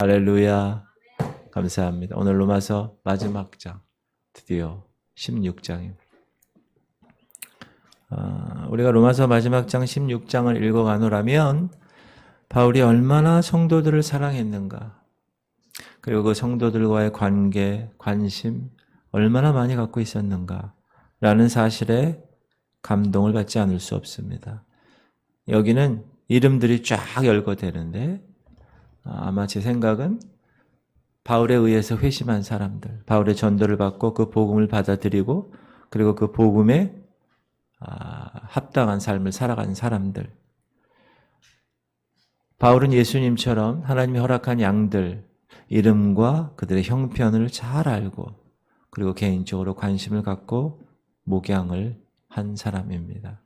할렐루야. 감사합니다. 오늘 로마서 마지막 장, 드디어 16장입니다. 우리가 로마서 마지막 장 16장을 읽어가노라면 바울이 얼마나 성도들을 사랑했는가, 그리고 그 성도들과의 관계, 관심 얼마나 많이 갖고 있었는가 라는 사실에 감동을 받지 않을 수 없습니다. 여기는 이름들이 쫙 열거되는데 아마 제 생각은 바울에 의해서 회심한 사람들, 바울의 전도를 받고 그 복음을 받아들이고 그리고 그 복음에 합당한 삶을 살아가는 사람들. 바울은 예수님처럼 하나님이 허락한 양들 이름과 그들의 형편을 잘 알고 그리고 개인적으로 관심을 갖고 목양을 한 사람입니다.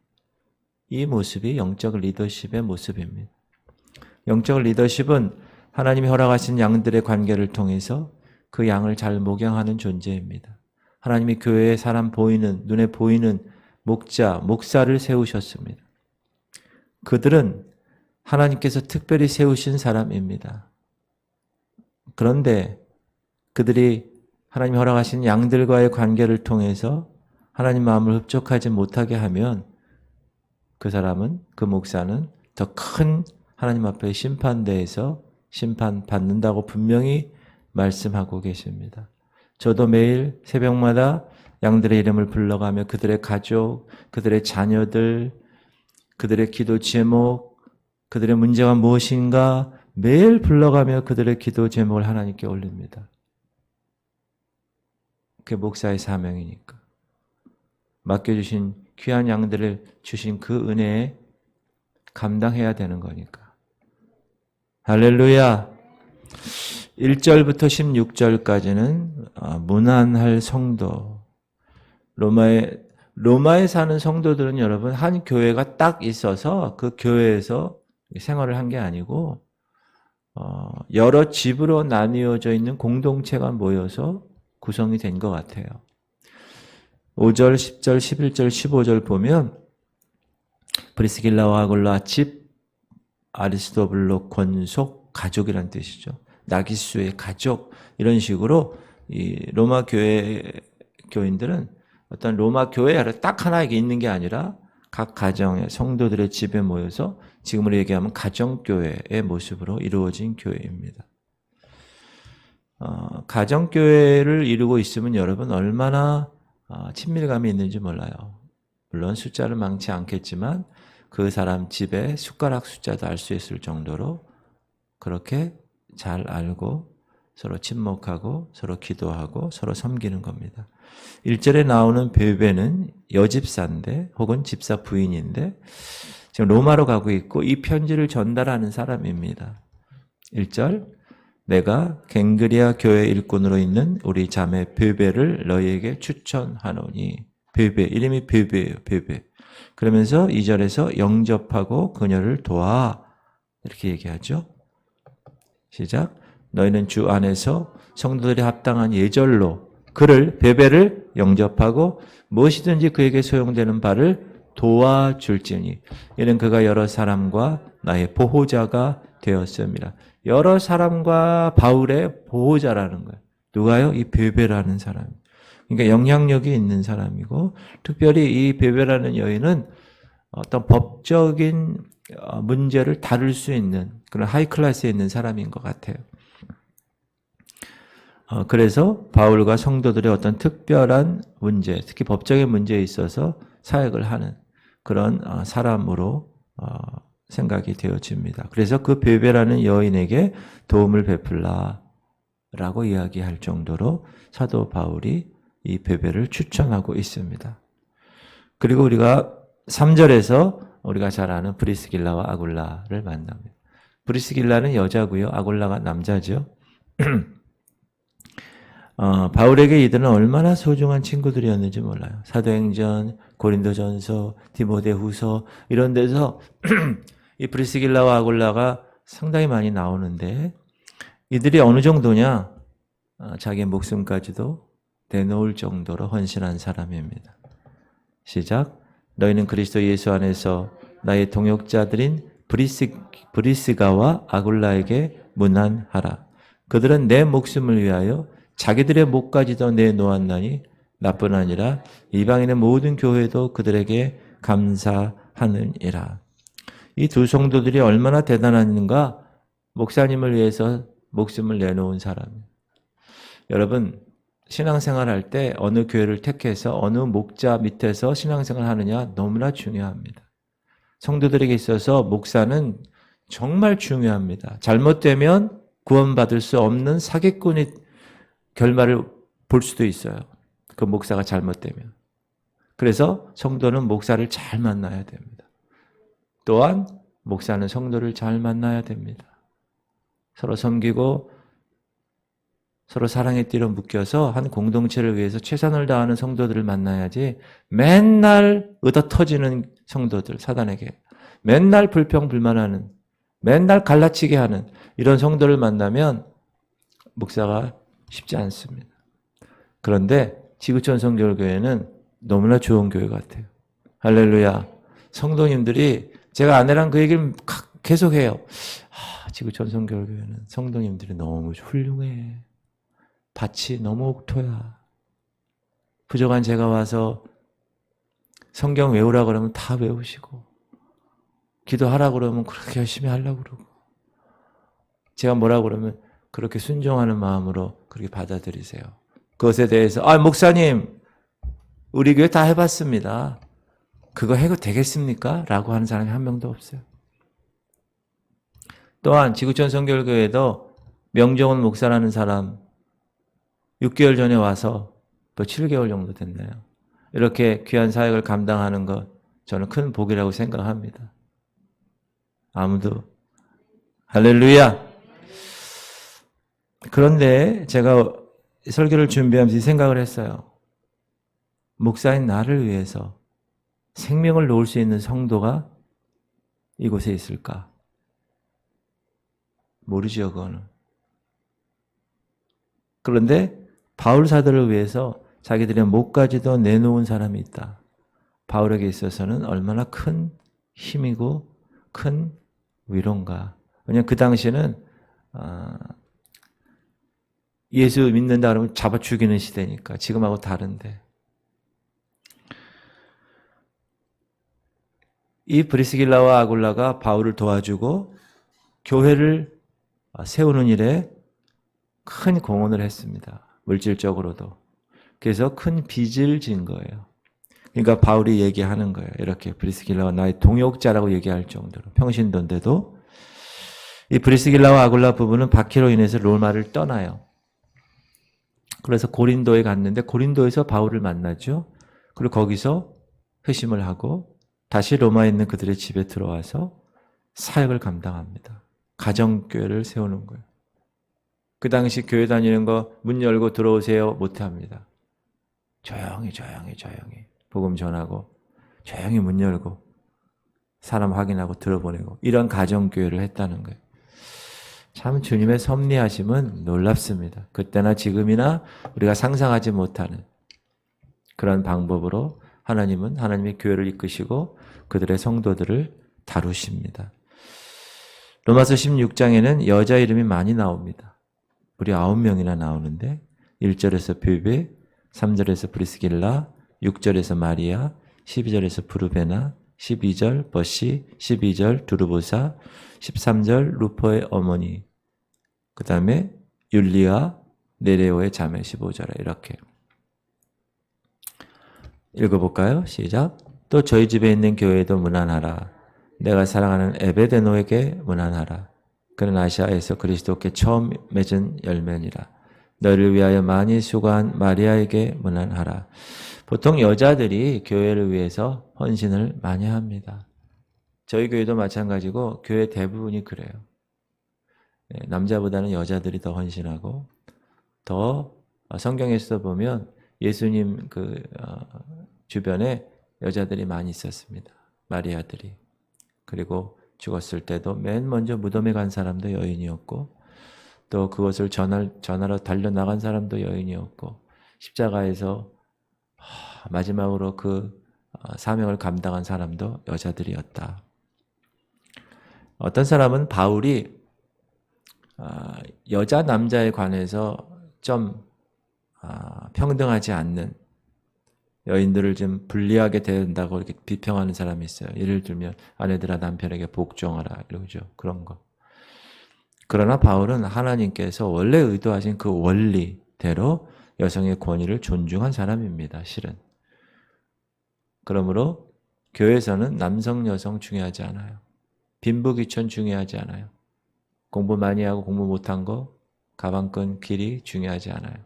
이 모습이 영적 리더십의 모습입니다. 영적 리더십은 하나님이 허락하신 양들의 관계를 통해서 그 양을 잘 목양하는 존재입니다. 하나님이 교회에 사람 보이는, 눈에 보이는 목자, 목사를 세우셨습니다. 그들은 하나님께서 특별히 세우신 사람입니다. 그런데 그들이 하나님이 허락하신 양들과의 관계를 통해서 하나님 마음을 흡족하지 못하게 하면 그 사람은, 그 목사는 더 큰 하나님 앞에 심판대에서 심판받는다고 분명히 말씀하고 계십니다. 저도 매일 새벽마다 양들의 이름을 불러가며 그들의 가족, 그들의 자녀들, 그들의 기도 제목, 그들의 문제가 무엇인가 매일 불러가며 그들의 기도 제목을 하나님께 올립니다. 그게 목사의 사명이니까. 맡겨주신 귀한 양들을 주신 그 은혜에 감당해야 되는 거니까. 할렐루야. 1절부터 16절까지는 무난할 성도. 로마에 사는 성도들은 여러분 한 교회가 딱 있어서 그 교회에서 생활을 한 게 아니고 여러 집으로 나뉘어져 있는 공동체가 모여서 구성이 된 것 같아요. 5절, 10절, 11절, 15절 보면 프리스길라와 아굴라 집, 아리스토블로 권속, 가족이란 뜻이죠. 나기수의 가족, 이런 식으로 이 로마 교인들은 어떤 로마 교회에 딱 하나 있는 게 아니라 각 가정의 성도들의 집에 모여서 지금으로 얘기하면 가정교회의 모습으로 이루어진 교회입니다. 가정교회를 이루고 있으면 여러분 얼마나 친밀감이 있는지 몰라요. 물론 숫자를 많지 않겠지만 그 사람 집의 숟가락 숫자도 알 수 있을 정도로 그렇게 잘 알고 서로 친목하고 서로 기도하고 서로 섬기는 겁니다. 1절에 나오는 베베는 여집사인데 혹은 집사 부인인데 지금 로마로 가고 있고 이 편지를 전달하는 사람입니다. 1절, 내가 갱그리아 교회 일꾼으로 있는 우리 자매 베베를 너희에게 추천하노니. 베베, 이름이 베베예요. 베베. 그러면서 2절에서 영접하고 그녀를 도와, 이렇게 얘기하죠. 시작. 너희는 주 안에서 성도들이 합당한 예절로 그를, 베베를 영접하고 무엇이든지 그에게 소용되는 바를 도와줄지니 이는 그가 여러 사람과 나의 보호자가 되었습니다. 여러 사람과 바울의 보호자라는 거예요. 누가요? 이 베베라는 사람. 그러니까 영향력이 있는 사람이고, 특별히 이 베베라는 여인은 어떤 법적인 문제를 다룰 수 있는 그런 하이 클래스에 있는 사람인 것 같아요. 그래서 바울과 성도들의 어떤 특별한 문제, 특히 법적인 문제에 있어서 사역을 하는 그런 사람으로 생각이 되어집니다. 그래서 그 베베라는 여인에게 도움을 베풀라라고 이야기할 정도로 사도 바울이 이 베베를 추천하고 있습니다. 그리고 우리가 3절에서 우리가 잘 아는 브리스길라와 아굴라를 만납니다. 브리스길라는 여자고요. 아굴라가 남자죠. 바울에게 이들은 얼마나 소중한 친구들이었는지 몰라요. 사도행전, 고린도전서, 디모데후서 이런 데서 이 브리스길라와 아굴라가 상당히 많이 나오는데 이들이 어느 정도냐? 자기의 목숨까지도 내놓을 정도로 헌신한 사람입니다. 시작. 너희는 그리스도 예수 안에서 나의 동역자들인 브리스가와 아굴라에게 문안하라. 그들은 내 목숨을 위하여 자기들의 목까지도 내놓았나니 나뿐 아니라 이방인의 모든 교회도 그들에게 감사하느니라. 이 두 성도들이 얼마나 대단한가. 목사님을 위해서 목숨을 내놓은 사람. 여러분, 신앙생활 할 때 어느 교회를 택해서 어느 목자 밑에서 신앙생활 하느냐 너무나 중요합니다. 성도들에게 있어서 목사는 정말 중요합니다. 잘못되면 구원받을 수 없는 사기꾼의 결말을 볼 수도 있어요. 그 목사가 잘못되면. 그래서 성도는 목사를 잘 만나야 됩니다. 또한 목사는 성도를 잘 만나야 됩니다. 서로 섬기고 서로 사랑의 띠로 묶여서 한 공동체를 위해서 최선을 다하는 성도들을 만나야지 맨날 얻어 터지는 성도들, 사단에게 맨날 불평불만하는, 맨날 갈라치게 하는 이런 성도를 만나면 목사가 쉽지 않습니다. 그런데 지구촌 성결교회는 너무나 좋은 교회 같아요. 할렐루야. 성도님들이, 제가 아내랑 그 얘기를 계속해요. 지구촌 성결교회는 성도님들이 너무 훌륭해. 밭이 너무 옥토야. 부족한 제가 와서 성경 외우라 그러면 다 외우시고, 기도하라 그러면 그렇게 열심히 하려고 그러고, 제가 뭐라 그러면 그렇게 순종하는 마음으로 그렇게 받아들이세요. 그것에 대해서 목사님 우리 교회 다 해봤습니다. 그거 해도 되겠습니까? 라고 하는 사람이 한 명도 없어요. 또한 지구촌 성결교회도 명정원 목사라는 사람 6개월 전에 와서 또 7개월 정도 됐나요? 이렇게 귀한 사역을 감당하는 것 저는 큰 복이라고 생각합니다. 아무도 할렐루야. 그런데 제가 설교를 준비하면서 이 생각을 했어요. 목사인 나를 위해서 생명을 놓을 수 있는 성도가 이곳에 있을까? 모르죠, 그거는. 그런데 바울 사도를 위해서 자기들의 목까지도 내놓은 사람이 있다. 바울에게 있어서는 얼마나 큰 힘이고 큰 위로인가. 왜냐하면 그 당시에는 예수 믿는다 그러면 잡아 죽이는 시대니까 지금하고 다른데. 이 브리스길라와 아굴라가 바울을 도와주고 교회를 세우는 일에 큰 공헌을 했습니다. 물질적으로도. 그래서 큰 빚을 진 거예요. 그러니까 바울이 얘기하는 거예요. 이렇게 브리스길라와 나의 동역자라고 얘기할 정도로 평신도인데도 이 브리스길라와 아굴라 부부는 박해로 인해서 로마를 떠나요. 그래서 고린도에 갔는데 고린도에서 바울을 만나죠. 그리고 거기서 회심을 하고 다시 로마에 있는 그들의 집에 들어와서 사역을 감당합니다. 가정교회를 세우는 거예요. 그 당시 교회 다니는 거 문 열고 들어오세요 못합니다. 조용히 복음 전하고 조용히 문 열고 사람 확인하고 들어보내고 이런 가정교회를 했다는 거예요. 참 주님의 섭리하심은 놀랍습니다. 그때나 지금이나 우리가 상상하지 못하는 그런 방법으로 하나님은 하나님의 교회를 이끄시고 그들의 성도들을 다루십니다. 로마서 16장에는 여자 이름이 많이 나옵니다. 우리 9명이나 나오는데 1절에서 베베, 3절에서 브리스길라, 6절에서 마리아, 12절에서 브루베나, 12절 버시, 12절 두르보사, 13절 루포의 어머니, 그 다음에 율리아, 네레오의 자매 15절에 이렇게 읽어볼까요? 시작. 또 저희 집에 있는 교회에도 문안하라. 내가 사랑하는 에베데노에게 문안하라. 그는 아시아에서 그리스도께 처음 맺은 열매니라. 너를 위하여 많이 수고한 마리아에게 문안하라. 보통 여자들이 교회를 위해서 헌신을 많이 합니다. 저희 교회도 마찬가지고 교회 대부분이 그래요. 남자보다는 여자들이 더 헌신하고 더 성경에서 보면 예수님 주변에 여자들이 많이 있었습니다. 마리아들이. 그리고 죽었을 때도 맨 먼저 무덤에 간 사람도 여인이었고 또 그것을 전하러 달려나간 사람도 여인이었고 십자가에서 마지막으로 그 사명을 감당한 사람도 여자들이었다. 어떤 사람은 바울이 여자 남자에 관해서 좀 평등하지 않는 여인들을 좀 불리하게 대한다고 이렇게 비평하는 사람이 있어요. 예를 들면 아내들아 남편에게 복종하라 이러죠. 그런 거. 그러나 바울은 하나님께서 원래 의도하신 그 원리대로 여성의 권위를 존중한 사람입니다. 실은. 그러므로 교회에서는 남성 여성 중요하지 않아요. 빈부귀천 중요하지 않아요. 공부 많이 하고 공부 못한 거, 가방끈 길이 중요하지 않아요.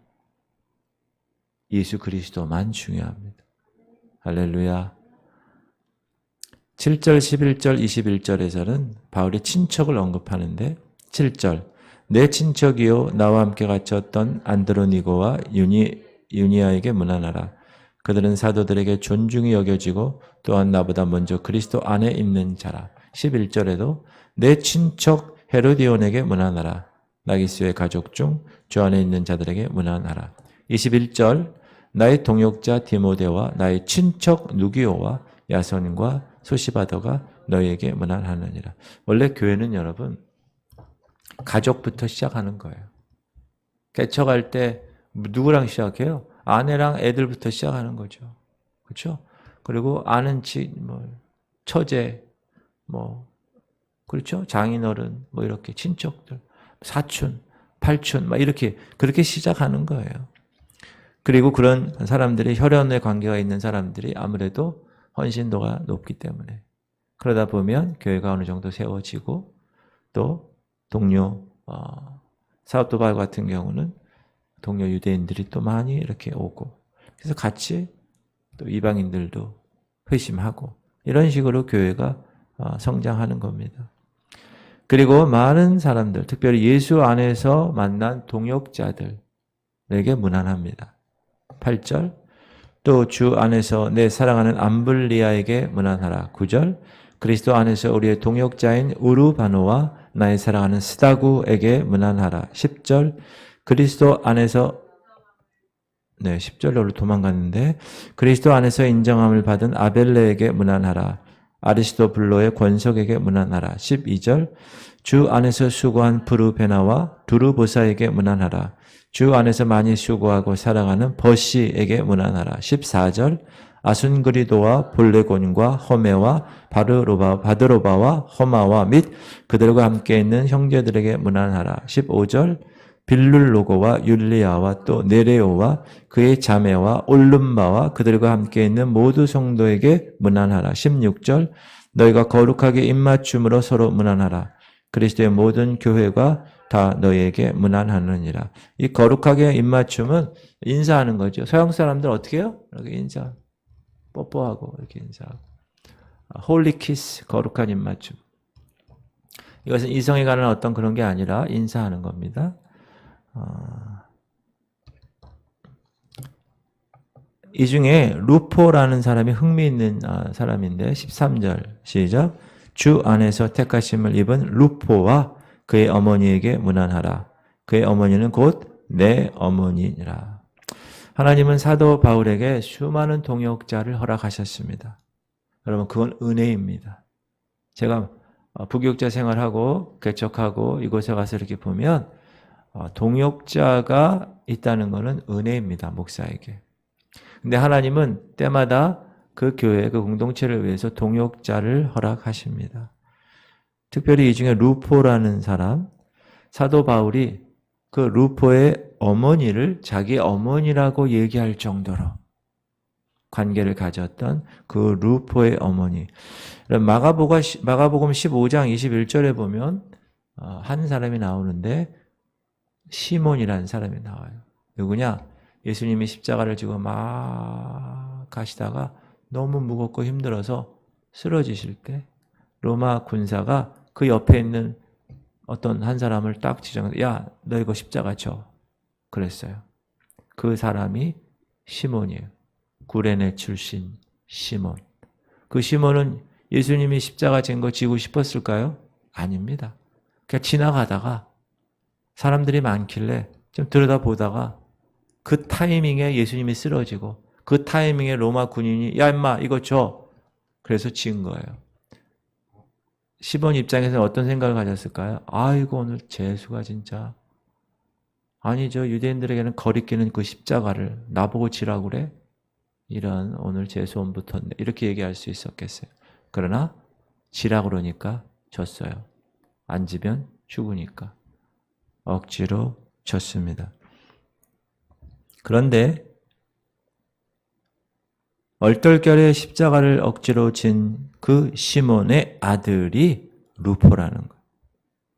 예수 그리스도만 중요합니다. 할렐루야. 7절, 11절, 21절에서는 바울이 친척을 언급하는데 7절 내 친척이요 나와 함께 갇혔던 안드로니고와 유니아에게 문안하라. 그들은 사도들에게 존중이 여겨지고 또한 나보다 먼저 그리스도 안에 있는 자라. 11절에도 내 친척 헤로디온에게 문안하라. 나기스의 가족 중 주 안에 있는 자들에게 문안하라. 21절 나의 동역자 디모데와 나의 친척 누기오와 야손과 소시바더가 너희에게 문안하느니라. 원래 교회는 여러분 가족부터 시작하는 거예요. 개척할 때 누구랑 시작해요? 아내랑 애들부터 시작하는 거죠. 그렇죠? 그리고 아는 처제, 그렇죠? 장인어른, 이렇게 친척들, 사촌, 팔촌, 이렇게 그렇게 시작하는 거예요. 그리고 그런 사람들이 혈연의 관계가 있는 사람들이 아무래도 헌신도가 높기 때문에 그러다 보면 교회가 어느 정도 세워지고 또 동료 사도바울 같은 경우는 동료 유대인들이 또 많이 이렇게 오고 그래서 같이 또 이방인들도 회심하고 이런 식으로 교회가 성장하는 겁니다. 그리고 많은 사람들, 특별히 예수 안에서 만난 동역자들에게 문안합니다. 8절 또 주 안에서 내 사랑하는 암블리아에게 문안하라. 9절 그리스도 안에서 우리의 동역자인 우르바노와 나의 사랑하는 스다구에게 문안하라. 10절 그리스도 안에서 10절로 도망갔는데 그리스도 안에서 인정함을 받은 아벨레에게 문안하라. 아리스토블로의 권석에게 문안하라. 12절 주 안에서 수고한 브루베나와 두루보사에게 문안하라. 주 안에서 많이 수고하고 사랑하는 버시에게 문안하라. 14절 아순그리도와 볼레곤과 허메와 바드로바와 허마와 및 그들과 함께 있는 형제들에게 문안하라. 15절 빌룰로고와 율리아와 또 네레오와 그의 자매와 올룸바와 그들과 함께 있는 모두 성도에게 문안하라. 16절 너희가 거룩하게 입맞춤으로 서로 문안하라. 그리스도의 모든 교회가 다 너희에게 문안하느니라. 이 거룩하게 입맞춤은 인사하는 거죠. 서양 사람들 어떻게 해요? 이렇게 인사, 뽀뽀하고 이렇게 인사하고. 홀리 키스, 거룩한 입맞춤. 이것은 이성에 관한 어떤 그런 게 아니라 인사하는 겁니다. 이 중에 루포라는 사람이 흥미있는 사람인데 13절 시작 주 안에서 택하심을 입은 루포와 그의 어머니에게 문안하라. 그의 어머니는 곧 내 어머니니라. 하나님은 사도 바울에게 수많은 동역자를 허락하셨습니다. 여러분 그건 은혜입니다. 제가 부교육자 생활하고 개척하고 이곳에 가서 이렇게 보면 동역자가 있다는 것은 은혜입니다. 목사에게. 근데 하나님은 때마다 그 교회, 그 공동체를 위해서 동역자를 허락하십니다. 특별히 이 중에 루포라는 사람, 사도 바울이 그 루포의 어머니를 자기 어머니라고 얘기할 정도로 관계를 가졌던 그 루포의 어머니. 마가복음 15장 21절에 보면 한 사람이 나오는데 시몬이라는 사람이 나와요. 누구냐? 예수님이 십자가를 지고 막 가시다가 너무 무겁고 힘들어서 쓰러지실 때 로마 군사가 그 옆에 있는 어떤 한 사람을 딱 지정해서 야, 너 이거 십자가 져. 그랬어요. 그 사람이 시몬이에요. 구레네 출신 시몬. 그 시몬은 예수님이 십자가 진 거 지고 싶었을까요? 아닙니다. 그냥 지나가다가 사람들이 많길래 좀 들여다보다가 그 타이밍에 예수님이 쓰러지고 그 타이밍에 로마 군인이 야 임마 이거 줘. 그래서 지은 거예요. 시몬 입장에서는 어떤 생각을 가졌을까요? 아이고 오늘 재수가 진짜 아니죠. 유대인들에게는 거리끼는 그 십자가를 나보고 지라고 그래? 이런 오늘 재수원 붙었네. 이렇게 얘기할 수 있었겠어요. 그러나 지라고 그러니까 졌어요. 안 지면 죽으니까. 억지로 졌습니다. 그런데 얼떨결에 십자가를 억지로 진 그 시몬의 아들이 루포라는 거예요.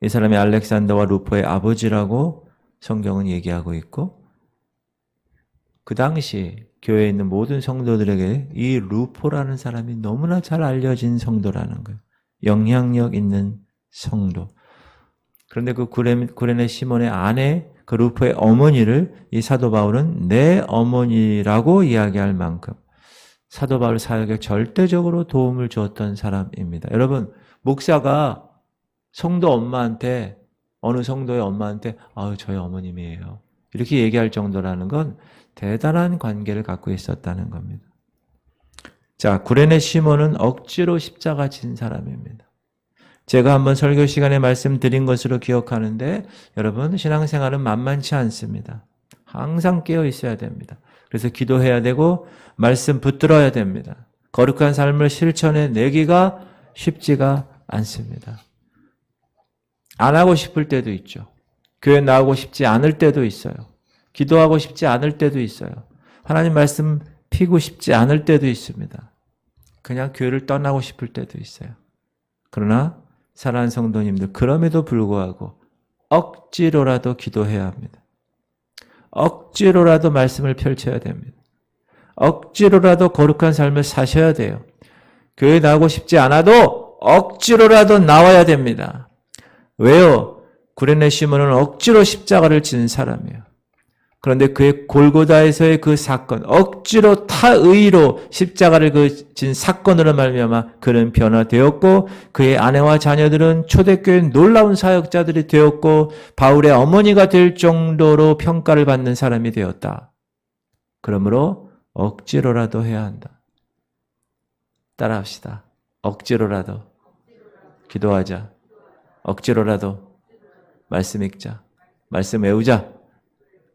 이 사람이 알렉산더와 루포의 아버지라고 성경은 얘기하고 있고 그 당시 교회에 있는 모든 성도들에게 이 루포라는 사람이 너무나 잘 알려진 성도라는 거예요. 영향력 있는 성도. 그런데 그 구레네 시몬의 아내 그 루포의 어머니를 이 사도 바울은 내 어머니라고 이야기할 만큼 사도 바울 사역에 절대적으로 도움을 주었던 사람입니다. 여러분, 목사가 성도 엄마한테 어느 성도의 엄마한테 아유 저희 어머님이에요. 이렇게 얘기할 정도라는 건 대단한 관계를 갖고 있었다는 겁니다. 자, 구레네 시몬은 억지로 십자가 진 사람입니다. 제가 한번 설교 시간에 말씀드린 것으로 기억하는데 여러분 신앙생활은 만만치 않습니다. 항상 깨어 있어야 됩니다. 그래서 기도해야 되고 말씀 붙들어야 됩니다. 거룩한 삶을 실천해 내기가 쉽지가 않습니다. 안 하고 싶을 때도 있죠. 교회 나오고 싶지 않을 때도 있어요. 기도하고 싶지 않을 때도 있어요. 하나님 말씀 피고 싶지 않을 때도 있습니다. 그냥 교회를 떠나고 싶을 때도 있어요. 그러나 사랑하는 성도님들, 그럼에도 불구하고 억지로라도 기도해야 합니다. 억지로라도 말씀을 펼쳐야 됩니다. 억지로라도 거룩한 삶을 사셔야 돼요. 교회 나오고 싶지 않아도 억지로라도 나와야 됩니다. 왜요? 구레네 시몬은 억지로 십자가를 진 사람이에요. 그런데 그의 골고다에서의 그 사건, 억지로 타의로 십자가를 진 사건으로 말미암아 그는 변화되었고 그의 아내와 자녀들은 초대교회 놀라운 사역자들이 되었고 바울의 어머니가 될 정도로 평가를 받는 사람이 되었다. 그러므로 억지로라도 해야 한다. 따라합시다. 억지로라도 기도하자. 억지로라도 말씀 읽자. 말씀 외우자.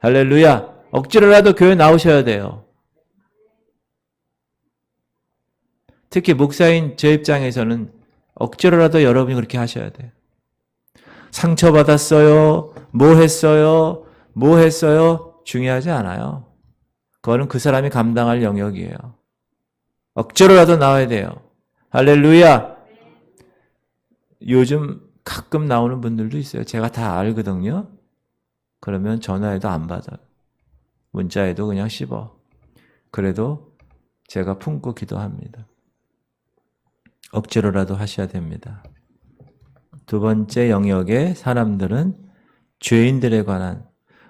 할렐루야. 억지로라도 교회 나오셔야 돼요. 특히 목사인 제 입장에서는 억지로라도 여러분이 그렇게 하셔야 돼요. 상처받았어요. 뭐 했어요. 중요하지 않아요. 그거는 그 사람이 감당할 영역이에요. 억지로라도 나와야 돼요. 할렐루야. 요즘 가끔 나오는 분들도 있어요. 제가 다 알거든요. 그러면 전화해도 안 받아요. 문자해도 그냥 씹어. 그래도 제가 품고 기도합니다. 억지로라도 하셔야 됩니다. 두 번째 영역의 사람들은 죄인들에 관한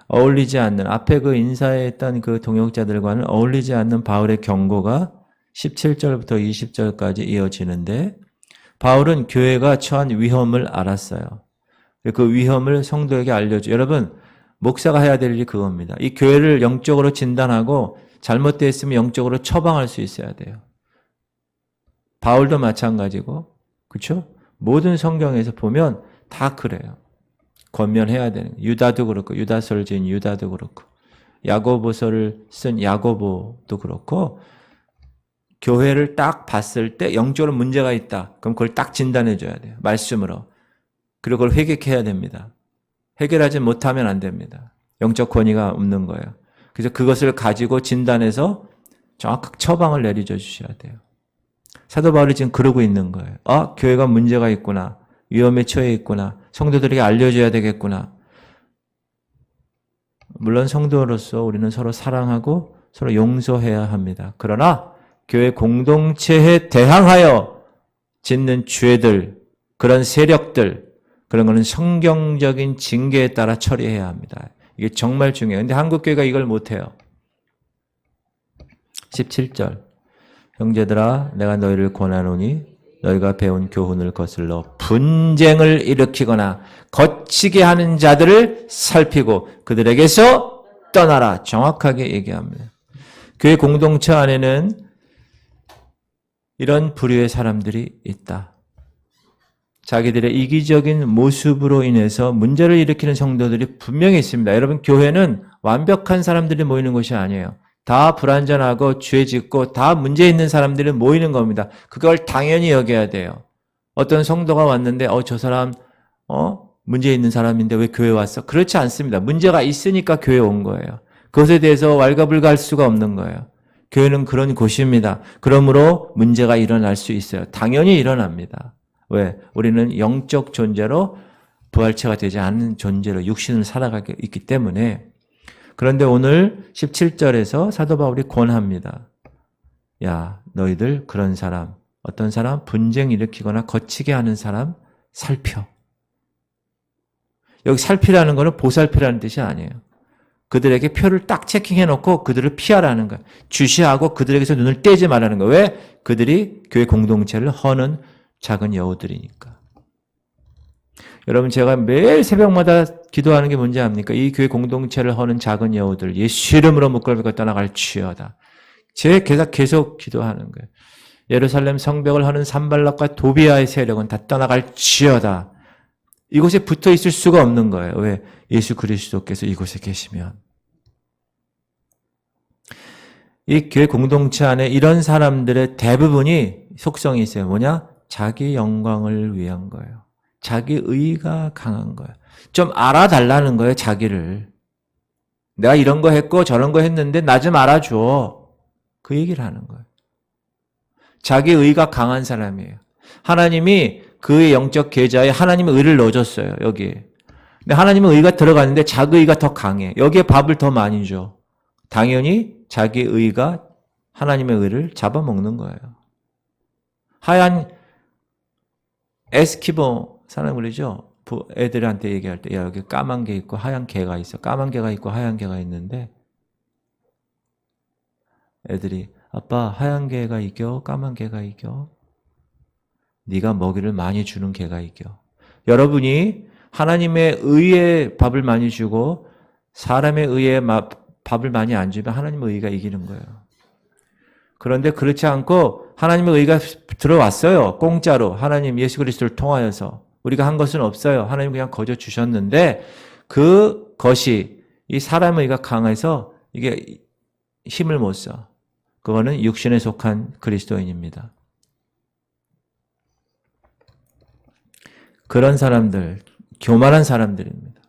어울리지 않는 앞에 그 인사했던 그 동역자들과는 어울리지 않는 바울의 경고가 17절부터 20절까지 이어지는데 바울은 교회가 처한 위험을 알았어요. 그 위험을 성도에게 알려줘. 여러분 목사가 해야 될 일이 그겁니다. 이 교회를 영적으로 진단하고 잘못되어 있으면 영적으로 처방할 수 있어야 돼요. 바울도 마찬가지고 그렇죠? 모든 성경에서 보면 다 그래요. 권면해야 되는 유다도 그렇고 유다서를 지은 유다도 그렇고 야고보서를 쓴 야고보도 그렇고 교회를 딱 봤을 때 영적으로 문제가 있다. 그럼 그걸 딱 진단해 줘야 돼요. 말씀으로. 그리고 그걸 회개해야 됩니다. 해결하지 못하면 안 됩니다. 영적 권위가 없는 거예요. 그래서 그것을 가지고 진단해서 정확한 처방을 내려줘 주셔야 돼요. 사도 바울이 지금 그러고 있는 거예요. 아, 교회가 문제가 있구나. 위험에 처해 있구나. 성도들에게 알려줘야 되겠구나. 물론 성도로서 우리는 서로 사랑하고 서로 용서해야 합니다. 그러나 교회 공동체에 대항하여 짓는 죄들, 그런 세력들, 그런 거는 성경적인 징계에 따라 처리해야 합니다. 이게 정말 중요해요. 근데 한국교회가 이걸 못해요. 17절 형제들아 내가 너희를 권하노니 너희가 배운 교훈을 거슬러 분쟁을 일으키거나 거치게 하는 자들을 살피고 그들에게서 떠나라. 정확하게 얘기합니다. 교회 공동체 안에는 이런 부류의 사람들이 있다. 자기들의 이기적인 모습으로 인해서 문제를 일으키는 성도들이 분명히 있습니다. 여러분, 교회는 완벽한 사람들이 모이는 곳이 아니에요. 다 불완전하고 죄 짓고 다 문제 있는 사람들이 모이는 겁니다. 그걸 당연히 여겨야 돼요. 어떤 성도가 왔는데 저 사람 문제 있는 사람인데 왜 교회 왔어? 그렇지 않습니다. 문제가 있으니까 교회 온 거예요. 그것에 대해서 왈가불가할 수가 없는 거예요. 교회는 그런 곳입니다. 그러므로 문제가 일어날 수 있어요. 당연히 일어납니다. 왜? 우리는 영적 존재로 부활체가 되지 않은 존재로 육신을 살아가고 있기 때문에. 그런데 오늘 17절에서 사도 바울이 권합니다. 야, 너희들 그런 사람, 어떤 사람 분쟁 일으키거나 거치게 하는 사람 살펴. 여기 살피라는 것은 보살피라는 뜻이 아니에요. 그들에게 표를 딱 체킹해놓고 그들을 피하라는 거예요. 주시하고 그들에게서 눈을 떼지 말라는 거예요. 왜? 그들이 교회 공동체를 허는 작은 여우들이니까. 여러분, 제가 매일 새벽마다 기도하는 게 뭔지 압니까? 이 교회 공동체를 허는 작은 여우들, 예수 이름으로 묶어버리고 떠나갈지어다. 제 계속 기도하는 거예요. 예루살렘 성벽을 허는 산발락과 도비아의 세력은 다 떠나갈지어다. 이곳에 붙어 있을 수가 없는 거예요. 왜? 예수 그리스도께서 이곳에 계시면. 이 교회 공동체 안에 이런 사람들의 대부분이 속성이 있어요. 뭐냐? 자기 영광을 위한 거예요. 자기 의가 강한 거예요. 좀 알아달라는 거예요, 자기를. 내가 이런 거 했고 저런 거 했는데 나 좀 알아줘. 그 얘기를 하는 거예요. 자기 의가 강한 사람이에요. 하나님이 그의 영적 계좌에 하나님의 의를 넣어줬어요, 여기에. 근데 하나님의 의가 들어갔는데 자기 의가 더 강해. 여기에 밥을 더 많이 줘. 당연히 자기 의가 하나님의 의를 잡아먹는 거예요. 하얀 에스키모 사람 그러죠? 애들한테 얘기할 때, 야, 여기 까만 개 있고 하얀 개가 있어. 까만 개가 있고 하얀 개가 있는데, 애들이, 아빠, 하얀 개가 이겨? 까만 개가 이겨? 네가 먹이를 많이 주는 개가 이겨. 여러분이 하나님의 의에 밥을 많이 주고, 사람의 의에 밥을 많이 안 주면 하나님의 의가 이기는 거예요. 그런데 그렇지 않고 하나님의 의가 들어왔어요. 공짜로. 하나님 예수 그리스도를 통하여서. 우리가 한 것은 없어요. 하나님 그냥 거저 주셨는데 그것이 이 사람의 의가 강해서 이게 힘을 못 써. 그거는 육신에 속한 그리스도인입니다. 그런 사람들, 교만한 사람들입니다.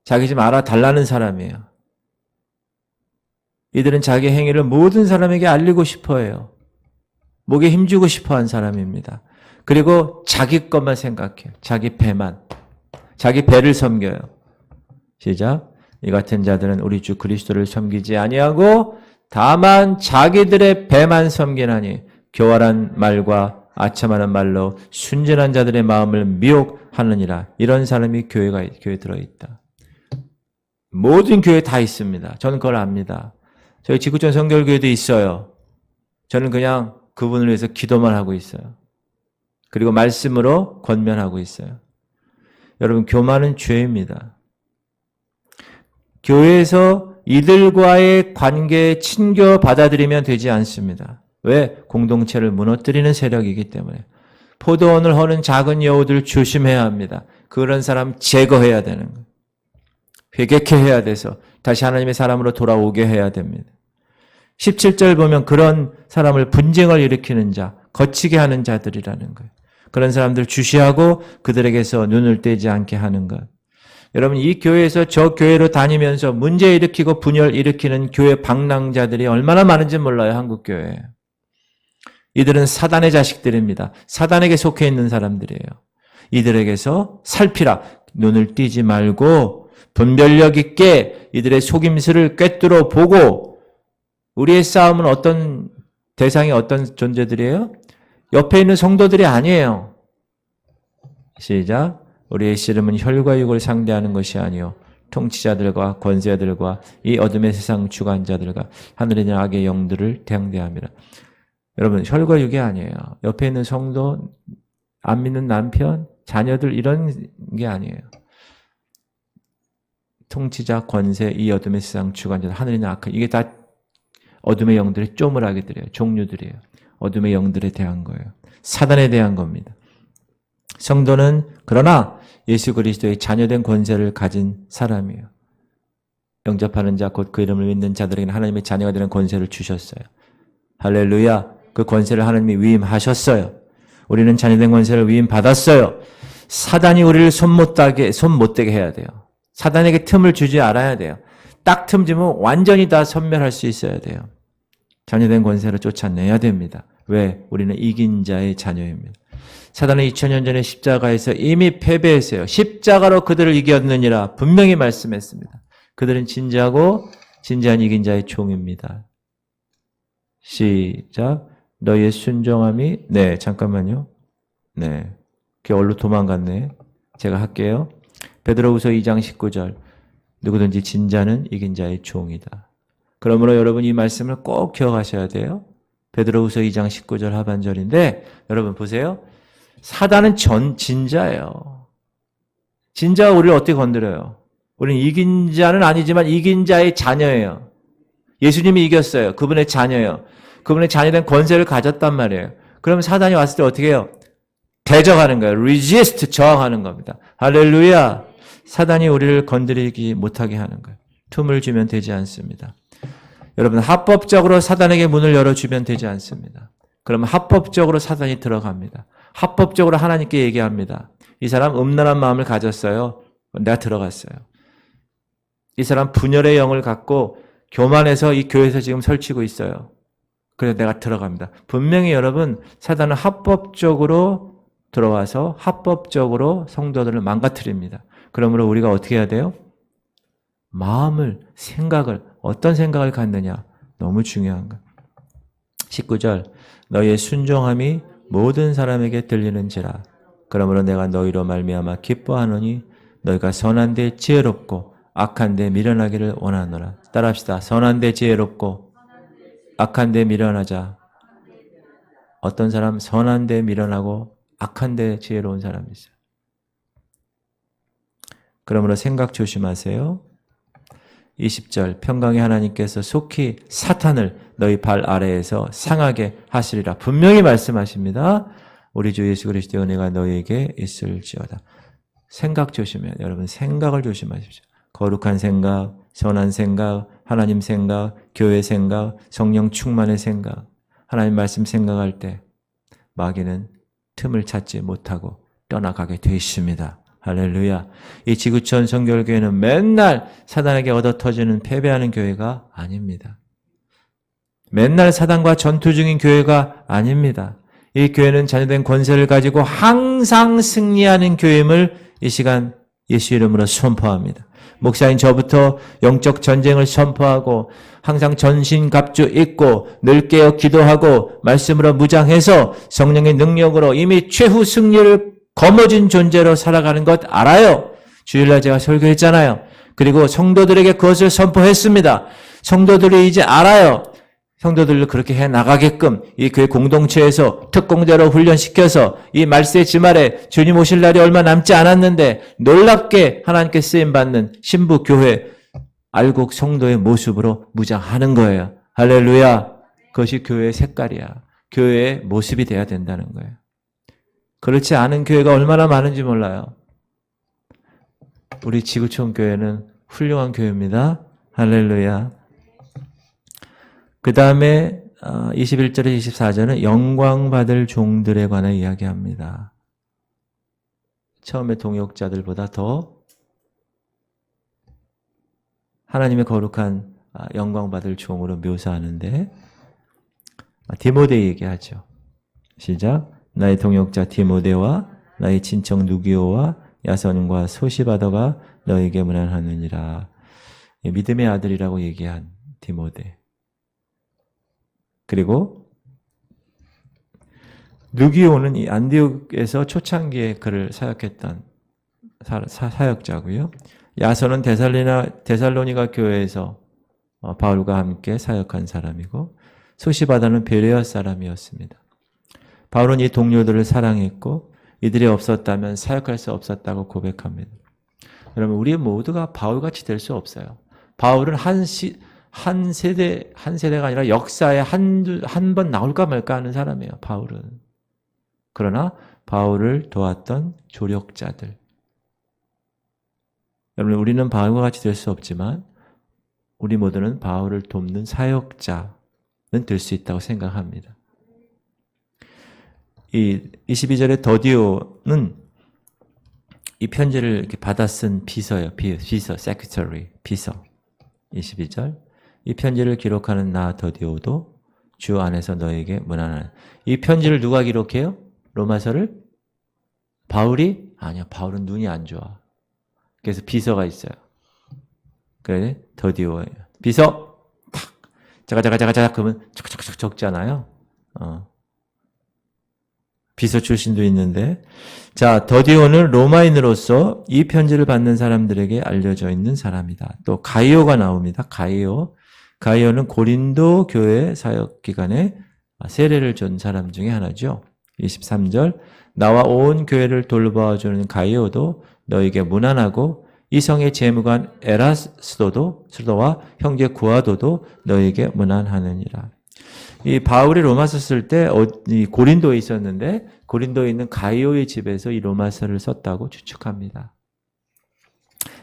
자기 좀 알아달라는 사람이에요. 이들은 자기 행위를 모든 사람에게 알리고 싶어 해요. 목에 힘주고 싶어 한 사람입니다. 그리고 자기 것만 생각해요. 자기 배만. 자기 배를 섬겨요. 시작. 이 같은 자들은 우리 주 그리스도를 섬기지 아니하고 다만 자기들의 배만 섬기나니 교활한 말과 아첨하는 말로 순전한 자들의 마음을 미혹하느니라. 이런 사람이 교회에 들어있다. 모든 교회 다 있습니다. 저는 그걸 압니다. 저희 지구촌 성결교회도 있어요. 저는 그냥 그분을 위해서 기도만 하고 있어요. 그리고 말씀으로 권면하고 있어요. 여러분, 교만은 죄입니다. 교회에서 이들과의 관계에 친교 받아들이면 되지 않습니다. 왜? 공동체를 무너뜨리는 세력이기 때문에. 포도원을 허는 작은 여우들 조심해야 합니다. 그런 사람 제거해야 되는 거예요. 회개케 해야 돼서 다시 하나님의 사람으로 돌아오게 해야 됩니다. 17절 보면 그런 사람을 분쟁을 일으키는 자, 거치게 하는 자들이라는 거예요. 그런 사람들 주시하고 그들에게서 눈을 떼지 않게 하는 것. 여러분, 이 교회에서 저 교회로 다니면서 문제 일으키고 분열 일으키는 교회 방랑자들이 얼마나 많은지 몰라요, 한국 교회에. 이들은 사단의 자식들입니다. 사단에게 속해 있는 사람들이에요. 이들에게서 살피라. 눈을 띄지 말고 분별력 있게 이들의 속임수를 꿰뚫어 보고. 우리의 싸움은 어떤 대상이 어떤 존재들이에요? 옆에 있는 성도들이 아니에요. 시작. 우리의 씨름은 혈과 육을 상대하는 것이 아니요 통치자들과 권세자들과 이 어둠의 세상 주관자들과 하늘에 있는 악의 영들을 대항대함이라. 여러분, 혈과 육이 아니에요. 옆에 있는 성도, 안 믿는 남편, 자녀들 이런 게 아니에요. 통치자, 권세, 이 어둠의 세상 주관자들, 하늘에 있는 악한, 이게 다 어둠의 영들의 쪼물하기들이에요. 종류들이에요. 어둠의 영들에 대한 거예요. 사단에 대한 겁니다. 성도는 그러나 예수 그리스도의 자녀된 권세를 가진 사람이에요. 영접하는 자 곧 그 이름을 믿는 자들에게는 하나님의 자녀가 되는 권세를 주셨어요. 할렐루야. 그 권세를 하나님이 위임하셨어요. 우리는 자녀된 권세를 위임받았어요. 사단이 우리를 손 못 대게 해야 돼요. 사단에게 틈을 주지 않아야 돼요. 딱 틈 주면 완전히 다 섬멸할 수 있어야 돼요. 자녀된 권세를 쫓아내야 됩니다. 왜? 우리는 이긴 자의 자녀입니다. 사단은 2000년 전에 십자가에서 이미 패배했어요. 십자가로 그들을 이겼느니라 분명히 말씀했습니다. 그들은 진지한 이긴 자의 종입니다. 시작. 너희의 순종함이 네 잠깐만요. 네 그게 얼로 도망갔네. 제가 할게요. 베드로후서 2장 19절 누구든지 진자는 이긴 자의 종이다. 그러므로 여러분 이 말씀을 꼭 기억하셔야 돼요. 베드로후서 2장 19절 하반절인데 여러분 보세요. 사단은 진자예요. 진자가 우리를 어떻게 건드려요? 우리는 이긴 자는 아니지만 이긴 자의 자녀예요. 예수님이 이겼어요. 그분의 자녀예요. 그분의 자녀된 권세를 가졌단 말이에요. 그럼 사단이 왔을 때 어떻게 해요? 대적하는 거예요. resist, 저항하는 겁니다. 할렐루야. 사단이 우리를 건드리기 못하게 하는 거예요. 틈을 주면 되지 않습니다. 여러분 합법적으로 사단에게 문을 열어주면 되지 않습니다. 그러면 합법적으로 사단이 들어갑니다. 합법적으로 하나님께 얘기합니다. 이 사람 음란한 마음을 가졌어요. 내가 들어갔어요. 이 사람 분열의 영을 갖고 교만해서 이 교회에서 지금 설치고 있어요. 그래서 내가 들어갑니다. 분명히 여러분 사단은 합법적으로 들어와서 합법적으로 성도들을 망가뜨립니다. 그러므로 우리가 어떻게 해야 돼요? 마음을, 생각을, 어떤 생각을 갖느냐 너무 중요한 거예요. 19절 너희의 순종함이 모든 사람에게 들리는지라 그러므로 내가 너희로 말미암아 기뻐하노니 너희가 선한 데 지혜롭고 악한 데 미련하기를 원하노라. 따라합시다. 선한 데 지혜롭고 악한 데 미련하자. 어떤 사람 선한 데 미련하고 악한 데 지혜로운 사람이 있어요. 그러므로 생각 조심하세요. 20절 평강의 하나님께서 속히 사탄을 너희 발 아래에서 상하게 하시리라. 분명히 말씀하십니다. 우리 주 예수 그리스도의 은혜가 너희에게 있을지어다. 생각 조심해요. 여러분 생각을 조심하십시오. 거룩한 생각, 선한 생각, 하나님 생각, 교회 생각, 성령 충만의 생각, 하나님 말씀 생각할 때 마귀는 틈을 찾지 못하고 떠나가게 되어 있습니다. 할렐루야. 이 지구촌 성결교회는 맨날 사단에게 얻어터지는 패배하는 교회가 아닙니다. 맨날 사단과 전투 중인 교회가 아닙니다. 이 교회는 자녀된 권세를 가지고 항상 승리하는 교회임을 이 시간 예수 이름으로 선포합니다. 목사인 저부터 영적 전쟁을 선포하고 항상 전신갑주 입고 늘 깨어 기도하고 말씀으로 무장해서 성령의 능력으로 이미 최후 승리를 거머쥔 존재로 살아가는 것 알아요. 주일날 제가 설교했잖아요. 그리고 성도들에게 그것을 선포했습니다. 성도들이 이제 알아요. 성도들을 그렇게 해나가게끔 이 교회 공동체에서 특공대로 훈련시켜서 이 말세 지말에 주님 오실 날이 얼마 남지 않았는데 놀랍게 하나님께 쓰임받는 신부교회 알곡 성도의 모습으로 무장하는 거예요. 할렐루야. 그것이 교회의 색깔이야. 교회의 모습이 돼야 된다는 거예요. 그렇지 않은 교회가 얼마나 많은지 몰라요. 우리 지구촌 교회는 훌륭한 교회입니다. 할렐루야. 그 다음에 21절에 24절은 영광받을 종들에 관해 이야기합니다. 처음에 동역자들보다 더 하나님의 거룩한 영광받을 종으로 묘사하는데 디모데 얘기하죠. 시작. 나의 동역자 디모데와 나의 친척 누기오와 야선과 소시바더가 너에게 문안하느니라. 믿음의 아들이라고 얘기한 디모데. 그리고 누기오는 이 안디옥에서 초창기에 그를 사역했던 사역자고요. 야선은 데살로니가 교회에서 바울과 함께 사역한 사람이고 소시바다는 베레아 사람이었습니다. 바울은 이 동료들을 사랑했고 이들이 없었다면 사역할 수 없었다고 고백합니다. 여러분 우리 모두가 바울같이 될 수 없어요. 바울은 한 세대가 아니라 역사에 한 번 나올까 말까 하는 사람이에요. 바울은. 그러나 바울을 도왔던 조력자들. 여러분, 우리는 바울과 같이 될 수 없지만 우리 모두는 바울을 돕는 사역자는 될 수 있다고 생각합니다. 이 22절의 더디오는 이 편지를 이렇게 받아 쓴 비서예요. 비서, secretary, 비서. 22절. 이 편지를 기록하는 나 더디오도 주 안에서 너에게 문안하는. 이 편지를 누가 기록해요? 로마서를? 바울이? 아니요. 바울은 눈이 안 좋아. 그래서 비서가 있어요. 그래, 더디오예요. 비서! 탁! 자가 그러면 착착착 적잖아요. 비서 출신도 있는데. 자, 더디오는 로마인으로서 이 편지를 받는 사람들에게 알려져 있는 사람이다. 또 가이오가 나옵니다. 가이오는 고린도 교회 사역 기간에 세례를 준 사람 중에 하나죠. 23절. 나와 온 교회를 돌봐주는 가이오도 너에게 문안하고 이 성의 재무관 에라스도와 형제 구아도도 너에게 문안하느니라. 이 바울이 로마서 쓸 때 고린도에 있었는데 고린도에 있는 가이오의 집에서 이 로마서를 썼다고 추측합니다.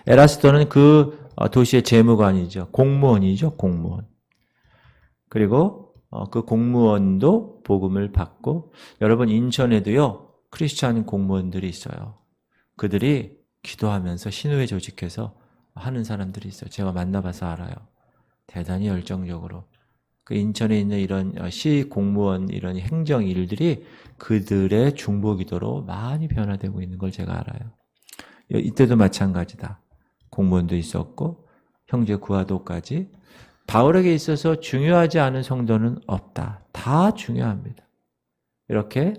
에라스도는 그 도시의 재무관이죠. 공무원이죠. 공무원. 그리고 그 공무원도 복음을 받고, 여러분 인천에도요 크리스찬 공무원들이 있어요. 그들이 기도하면서 신우회 조직해서 하는 사람들이 있어요. 제가 만나봐서 알아요. 대단히 열정적으로. 그 인천에 있는 이런 시 공무원 이런 행정 일들이 그들의 중보기도로 많이 변화되고 있는 걸 제가 알아요. 이때도 마찬가지다. 공무원도 있었고 형제 구하도까지. 바울에게 있어서 중요하지 않은 성도는 없다. 다 중요합니다. 이렇게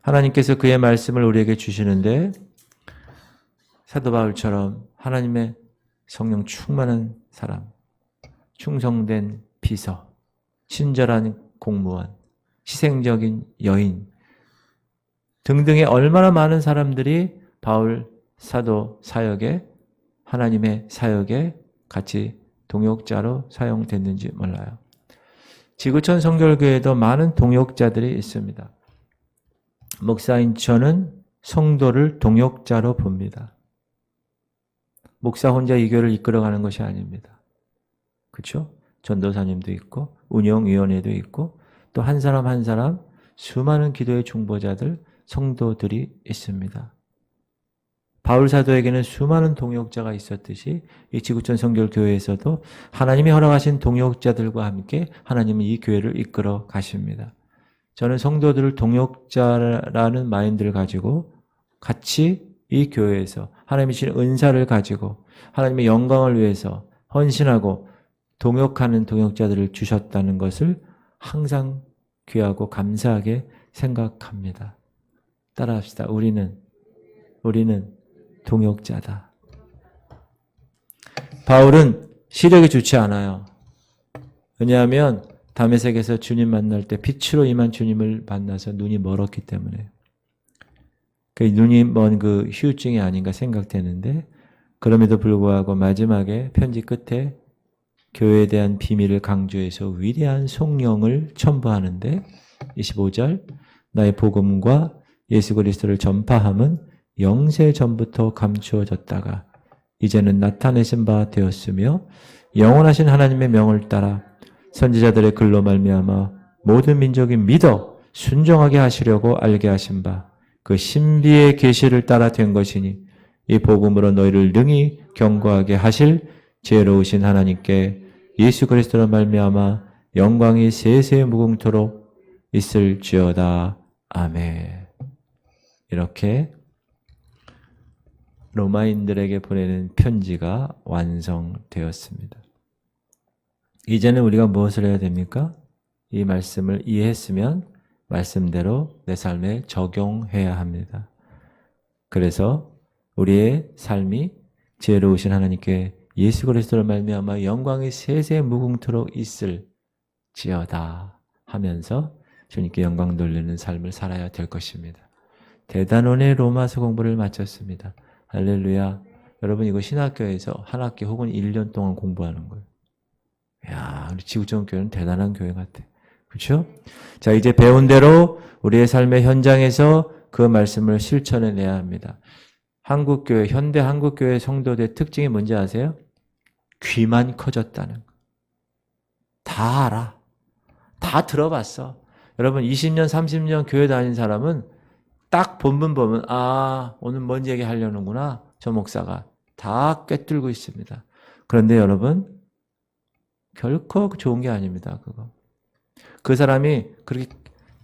하나님께서 그의 말씀을 우리에게 주시는데 사도 바울처럼 하나님의 성령 충만한 사람, 충성된 비서, 친절한 공무원, 희생적인 여인 등등의 얼마나 많은 사람들이 바울 사도 사역에, 하나님의 사역에 같이 동역자로 사용됐는지 몰라요. 지구촌 성결교회에도 많은 동역자들이 있습니다. 목사인 저는 성도를 동역자로 봅니다. 목사 혼자 이 교회를 이끌어가는 것이 아닙니다. 그렇죠? 전도사님도 있고 운영위원회도 있고 또 한 사람 한 사람 수많은 기도의 중보자들, 성도들이 있습니다. 바울 사도에게는 수많은 동역자가 있었듯이 이 지구촌 성결교회에서도 하나님이 허락하신 동역자들과 함께 하나님은 이 교회를 이끌어 가십니다. 저는 성도들을 동역자라는 마인드를 가지고 같이 이 교회에서 하나님이 주신 은사를 가지고 하나님의 영광을 위해서 헌신하고 동역하는 동역자들을 주셨다는 것을 항상 귀하고 감사하게 생각합니다. 따라합시다. 우리는 동역자다. 바울은 시력이 좋지 않아요. 왜냐하면 다메섹에서 주님 만날 때 빛으로 임한 주님을 만나서 눈이 멀었기 때문에. 그 눈이 먼 그 휴증이 아닌가 생각되는데, 그럼에도 불구하고 마지막에 편지 끝에 교회에 대한 비밀을 강조해서 위대한 송영을 첨부하는데 25절 나의 복음과 예수 그리스도를 전파함은 영세 전부터 감추어졌다가 이제는 나타내신 바 되었으며 영원하신 하나님의 명을 따라 선지자들의 글로 말미암아 모든 민족이 믿어 순종하게 하시려고 알게 하신 바 그 신비의 계시를 따라 된 것이니 이 복음으로 너희를 능히 경고하게 하실 지혜로우신 하나님께 예수 그리스도로 말미암아 영광이 세세 무궁토록 있을지어다. 아멘. 이렇게 로마인들에게 보내는 편지가 완성되었습니다. 이제는 우리가 무엇을 해야 됩니까? 이 말씀을 이해했으면 말씀대로 내 삶에 적용해야 합니다. 그래서 우리의 삶이 지혜로우신 하나님께 예수 그리스도로 말미암아 영광이 세세 무궁토록 있을지어다 하면서 주님께 영광 돌리는 삶을 살아야 될 것입니다. 대단원의 로마서 공부를 마쳤습니다. 할렐루야. 여러분 이거 신학교에서 한 학기 혹은 1년 동안 공부하는 거예요. 이야, 우리 지구촌 교회는 대단한 교회 같아. 그렇죠? 자, 이제 배운 대로 우리의 삶의 현장에서 그 말씀을 실천해 내야 합니다. 한국교회, 현대 한국교회 성도들의 특징이 뭔지 아세요? 귀만 커졌다는 거. 다 알아. 다 들어봤어. 여러분 20년, 30년 교회 다닌 사람은 딱 본문 보면 오늘 뭔 얘기 하려는구나. 저 목사가. 다 꿰뚫고 있습니다. 그런데 여러분 결코 좋은 게 아닙니다. 그거. 그 사람이 그렇게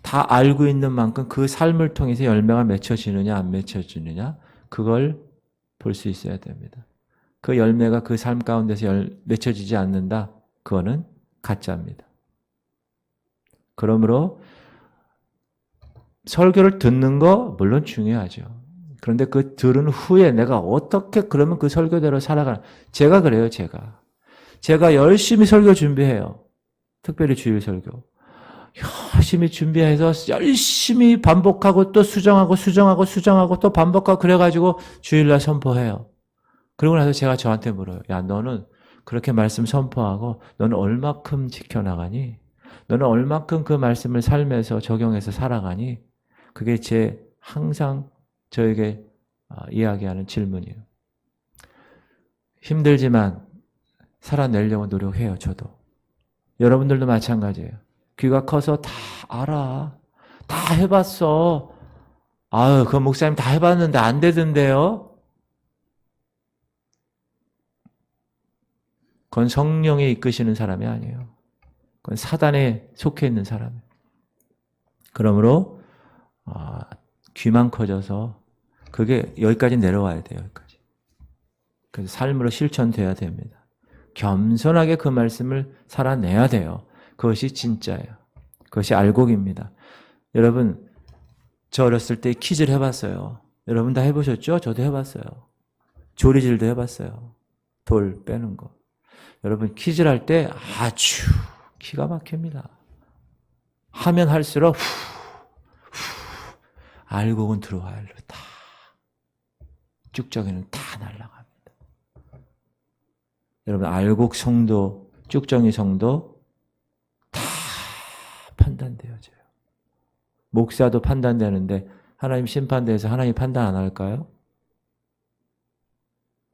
다 알고 있는 만큼 그 삶을 통해서 열매가 맺혀지느냐 안 맺혀지느냐 그걸 볼 수 있어야 됩니다. 그 열매가 그 삶 가운데서 맺혀지지 않는다. 그거는 가짜입니다. 그러므로 설교를 듣는 거 물론 중요하죠. 그런데 그 들은 후에 내가 어떻게 그러면 그 설교대로 살아가는 제가 그래요. 제가 열심히 설교 준비해요. 특별히 주일 설교. 열심히 준비해서 열심히 반복하고 또 수정하고 또 반복하고 그래가지고 주일날 선포해요. 그러고 나서 제가 저한테 물어요. 야, 너는 그렇게 말씀 선포하고 너는 얼마큼 지켜나가니? 너는 얼마큼 그 말씀을 삶에서 적용해서 살아가니? 그게 제 항상 저에게 이야기하는 질문이에요. 힘들지만 살아내려고 노력해요. 저도. 여러분들도 마찬가지예요. 귀가 커서 다 알아. 다 해봤어. 그 목사님 다 해봤는데 안 되던데요? 그건 성령이 이끄시는 사람이 아니에요. 그건 사단에 속해 있는 사람이에요. 그러므로 귀만 커져서 그게 여기까지 내려와야 돼요. 여기까지. 그래서 삶으로 실천돼야 됩니다. 겸손하게 그 말씀을 살아내야 돼요. 그것이 진짜예요. 그것이 알곡입니다. 여러분, 저 어렸을 때 퀴즈를 해봤어요. 여러분 다 해보셨죠? 저도 해봤어요. 조리질도 해봤어요. 돌 빼는 거. 여러분 퀴즈를 할 때 아주 기가 막힙니다. 하면 할수록 알곡은 들어와요. 다. 쭉정이는 다 날아갑니다. 여러분 알곡 성도, 쭉정이 성도 다 판단되어져요. 목사도 판단되는데 하나님 심판대에서 하나님 판단 안 할까요?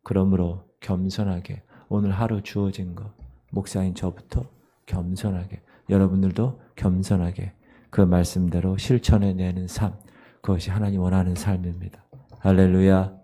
그러므로 겸손하게 오늘 하루 주어진 것 목사인 저부터 겸손하게 여러분들도 겸손하게 그 말씀대로 실천해내는 삶 그것이 하나님 원하는 삶입니다. 할렐루야.